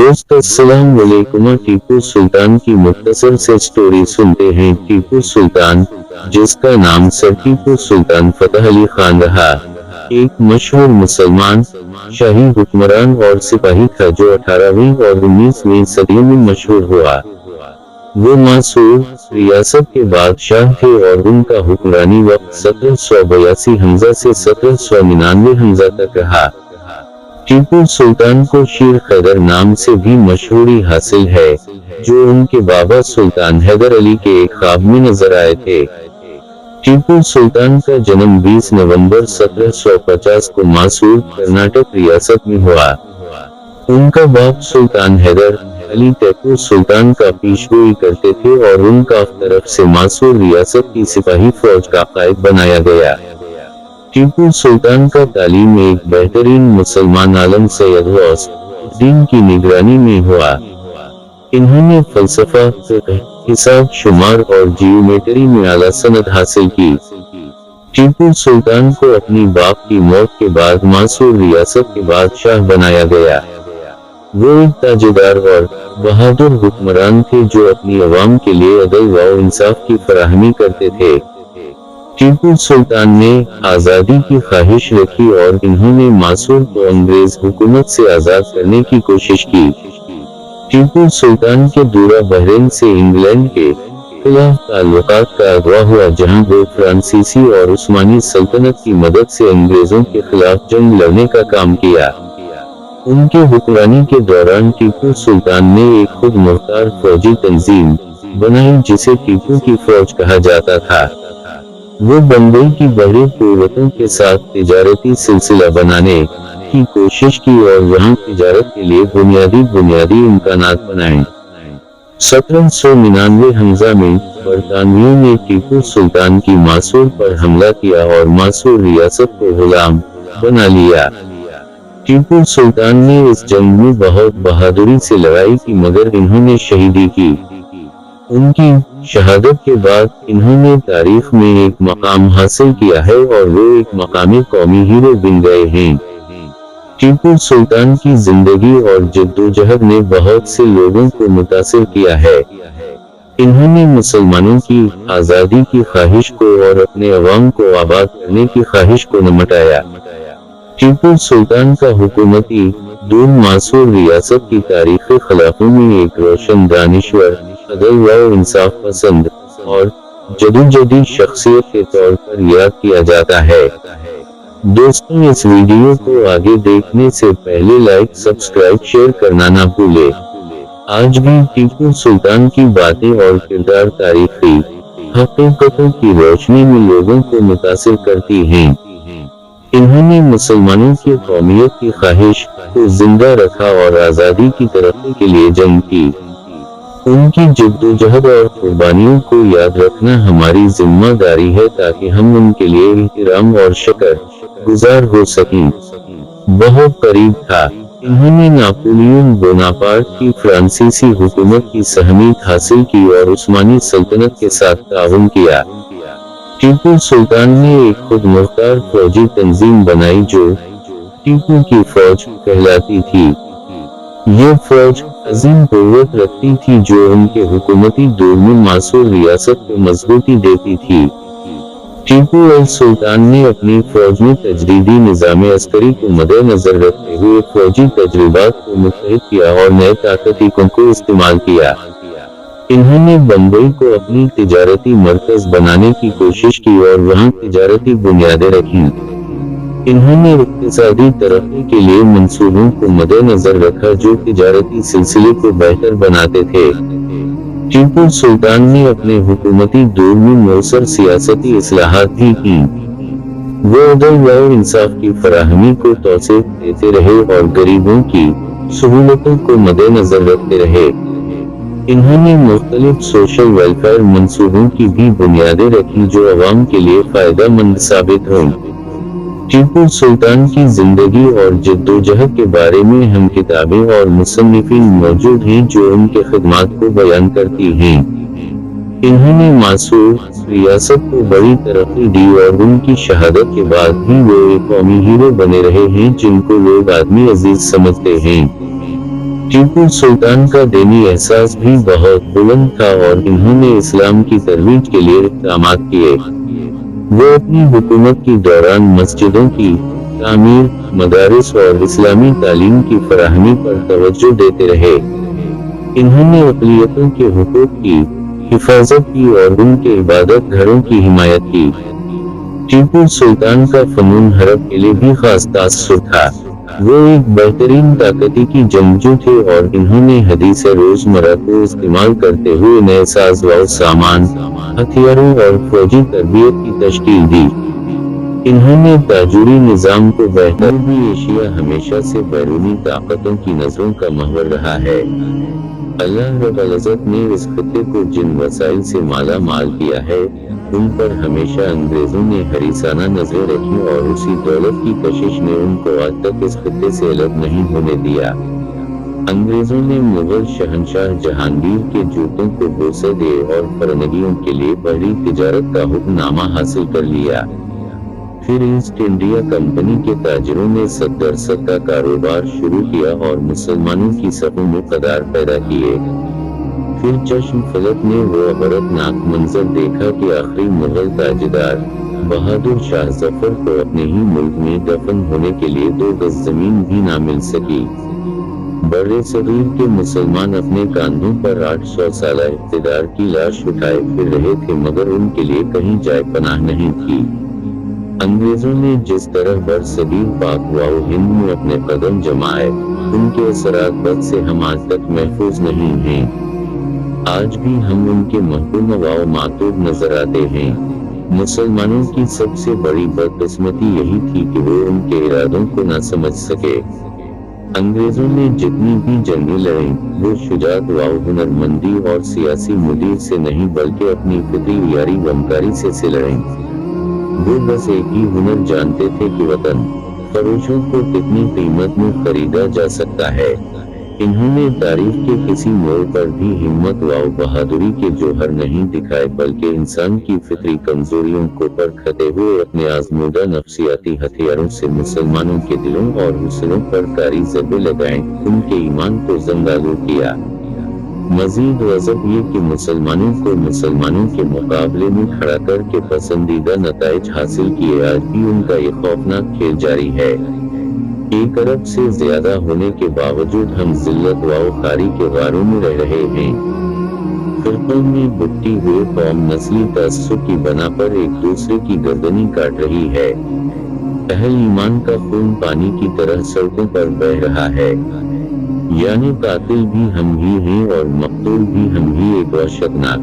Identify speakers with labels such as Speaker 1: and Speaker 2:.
Speaker 1: दोस्त अस्सलाम वालेकुम। टीपू सुल्तान की मुख्तसर से स्टोरी सुनते हैं। टीपू सुल्तान, जिसका नाम सर टीपू सुल्तान फतह अली खान रहा, एक मशहूर मुसलमान शाही हुक्मरान और सिपाही था जो 18वीं और 19वीं सदियों में मशहूर हुआ। वो मैसूर रियासत के बादशाह थे और उनका हुक्मरानी वक्त 1782 हमजा से 1799 हमजा तक रहा। टीपू सुल्तान को शेर खैदर नाम से भी मशहूरी हासिल है, जो उनके बाबा सुल्तान हैदर अली के एक ख्वाब में नजर आए थे। टीपू सुल्तान का जन्म 20 नवंबर 1750 को मैसूर कर्नाटक रियासत में हुआ। उनका बाप सुल्तान हैदर अली टीपू सुल्तान का पेशगोई करते थे और उनका तरफ से मैसूर रियासत की सिपाही फौज का कायद बनाया गया। टीपू सुल्तान का तालीम एक बेहतरीन मुसलमान आलम सैयद गौस दीन की निगरानी में हुआ। इन्होंने फलसफा, हिसाब शुमार और जियोमेट्री में आला सनद हासिल की। टीपू सुल्तान को अपनी बाप की मौत के बाद मैसूर रियासत के बादशाह बनाया गया। वो एक ताजेदार और बहादुर हुक्मरान थे जो अपनी अवाम के लिए अदल व इंसाफ की फराहमी करते थे। टीपू सुल्तान ने आजादी की ख्वाहिश रखी और इन्होंने मैसूर को अंग्रेज हुकूमत से आजाद करने की कोशिश की। टीपू सुल्तान के दौरा बहरीन से इंग्लैंड के खिलाफ ताल्लुकात का अगवा हुआ, जहां वो फ्रांसीसी और उस्मानी सल्तनत की मदद से अंग्रेजों के खिलाफ जंग लड़ने का काम किया। उनके हुक्मरानी के दौरान टीपू सुल्तान ने एक खुद मुख्तार फौजी तंजीम बनाई जिसे टीपू की फौज कहा जाता था। वो बम्बई की बड़ी कुव्वतों के साथ तिजारती सिलसिला बनाने की कोशिश की और वहां तिजारत के लिए बुनियादी इम्कानात बनाए। 1799 हमजा में बरतानवियों ने टीपू सुल्तान की मैसूर पर हमला किया और मैसूर रियासत को गुलाम बना लिया। टीपू सुल्तान ने इस जंग में बहुत बहादुरी से लड़ाई की, मगर इन्होंने शहीदी की। उनकी शहादत के बाद इन्होंने तारीख में एक मकाम हासिल किया है और वो एक मकामी कौमी हीरो बन गए हैं। टीपू सुल्तान की जिंदगी और जद्दोजहद ने बहुत से लोगों को मुतासिर किया है। इन्होंने मुसलमानों की आजादी की ख्वाहिश को और अपने अवाम को आबाद करने की ख्वाहिश को निपटाया। टीपू सुल्तान का हुकूमती दौर मैसूर रियासत की तारीखी खिलाफों में एक रोशन, दानिश्वर, अदल व इंसाफ पसंद और जदीद शख्सियत के तौर पर याद किया जाता है। दोस्तों, इस वीडियो को आगे देखने से पहले लाइक, सब्सक्राइब, शेयर करना ना भूले। आज भी टीपू सुल्तान की बातें और किरदार तारीखी हकीकतों की रोशनी में लोगों को मुतासिर करती हैं। इन्होंने मुसलमानों की कौमियत की ख्वाहिश को जिंदा रखा और आजादी की तरक्की के लिए जंग की। उनकी जद्दोजहद और कुर्बानियों को याद रखना हमारी जिम्मेदारी है ताकि हम उनके लिए एहतराम और शुक्र गुजार हो सकें। बहुत करीब था, इन्होंने नापोलियन बोनापार्ट की फ्रांसीसी हुकूमत की सहमीत हासिल की और उस्मानी सल्तनत के साथ ताउन किया। टीपू सुल्तान ने एक खुद मुख्तार फौजी तंजीम बनाई जो टीपू की फौज कहलाती थी। ये फौज अजीम कुव्वत रखती थी जो उनके हुकूमती दौर में मैसूर रियासत को मजबूती देती थी। टीपू सुल्तान ने अपनी फौज में तजरीदी निज़ाम अस्करी को मद्देनजर रखते हुए फौजी तजर्बात को मुतहद किया और नए ताकतीकों को इस्तेमाल किया। इन्होंने बम्बई को अपनी तिजारती मरकज बनाने की कोशिश की और वहां तिजारती बुनियादें रखी। इन्होंने इक्तिसादी तरक्की के लिए मंसूबों को मद्देनजर रखा जो तिजारती सिलसिले को बेहतर बनाते थे। टीपू सुल्तान ने अपने हुकूमती दौर में मौसर सियासती इस्लाहात भी की। वो अदल व इंसाफ की फराहमी को तौसीक देते रहे और गरीबों की सहूलतों को मद्देनजर रखते रहे। इन्होंने मुख्तलिफ सोशल वेलफेयर मंसूबों की भी बुनियादें रखी जो अवाम के लिए फायदा मंद साबित हुई। टीपू सुल्तान की जिंदगी और जद्दोजहद के बारे में हम किताबें और मुसन्निफीन मौजूद हैं जो उनके खिदमात को बयान करती हैं। इन्होंने मैसूर रियासत को बड़ी तरक्की दी और उनकी शहादत के बाद भी वो एक कौमी हीरो बने रहे हैं जिनको लोग आदमी अजीज समझते हैं। टीपू सुल्तान का दीनी एहसास भी बहुत बुलंद था और इन्होंने इस्लाम की तरोीज के लिए इक़दामात किए। वो अपनी हुकूमत के दौरान मस्जिदों की तामीर, मदारिस और इस्लामी तालीम की फराहमी पर तवज्जो देते रहे। इन्होंने अक़लियतों के हुकूक की हिफाजत की और उनके इबादत घरों की हिमायत की। टीपू सुल्तान का फ़नून हरब के लिए भी खास तासुर था। वो एक बेहतरीन ताकती की जंगजू थे और इन्होंने हदीस रोजमर्रा को इस्तेमाल करते हुए नए साज व सामान, हथियारों और फौजी तरबियत की तश्कील दी। इन्होंने ताजूरी निज़ाम को बेहतर भी एशिया हमेशा से बैरूनी ताकतों की नजरों का महवर रहा है। अल्लाह रब्बुल इज़्ज़त ने इस खित्ते को जिन वसाइल से माला माल किया है, उन पर हमेशा अंग्रेजों ने हरीसाना नजरें रखी और उसी दौलत की कशिश ने उनको आज तक इस खित्ते से अलग नहीं होने दिया। अंग्रेजों ने मुगल शहंशाह जहांगीर के जूतों को बोसदे और फरनगियों के लिए बहरी तिजारत का हुक्मनामा हासिल कर लिया। फिर ईस्ट इंडिया कंपनी के ताजिरों ने सद्दर सद का कारोबार शुरू किया और मुसलमानों की सफ़ों में कदार पैदा किए। फिर चश्म फलक ने वो अबरतनाक मंजर देखा कि आखिरी मुगल ताजदार बहादुर शाह जफर को अपने ही मुल्क में दफन होने के लिए 2 गज जमीन भी ना मिल सकी। बड़े सगीर के मुसलमान अपने कांधों पर 800 साल इक़्तिदार की लाश उठाए फिर रहे थे मगर उनके लिए कहीं जाए पनाह नहीं थी। अंग्रेजों ने जिस तरह बरसगीर पाक व हिंद में अपने कदम जमाए, उनके असरात बद से हम आज तक महफूज नहीं हैं। आज भी हम उनके महकूम व मातूब नजर आते हैं। मुसलमानों की सबसे बड़ी बदकिस्मती यही थी कि वो उनके इरादों को न समझ सके। अंग्रेजों ने जितनी भी जंगें लड़ीं, वो शुजात व हुनरमंदी और सियासी मुदीर से नहीं बल्कि अपनी फितरी यारी वमकारी से लड़ीं। वो बस एक ही हुनर जानते थे कि वतन फरोशों को कितनी कीमत में खरीदा जा सकता है। इन्होंने तारीख के किसी मोड़ पर भी हिम्मत व बहादुरी के जौहर नहीं दिखाए बल्कि इंसान की फितरी कमजोरियों को परखते हुए अपने आजमूदा नफ्सियाती हथियारों से मुसलमानों के दिलों और हुस्नों पर कारी ज़रबे लगाएं, उनके ईमान को जंगालू किया। मजीद गज़ब ये कि मुसलमानों के मुकाबले में खड़ा करके पसंदीदा नताइज हासिल किए आज भी उनका ये खौफनाक खेल जारी है। 1 अरब से ज्यादा होने के बावजूद हम जिल्लत व खारी के गारों में रह रहे हैं। फिरकों में बुट्टी हुए कौम नस्ली तअस्सुब की बना पर एक दूसरे की गर्दनी काट रही है। अहल ईमान का खून पानी की तरह सड़कों पर बह रहा है। यानी कातिल भी हम ही हैं और मक़तूल भी हम ही। एक वहशतनाक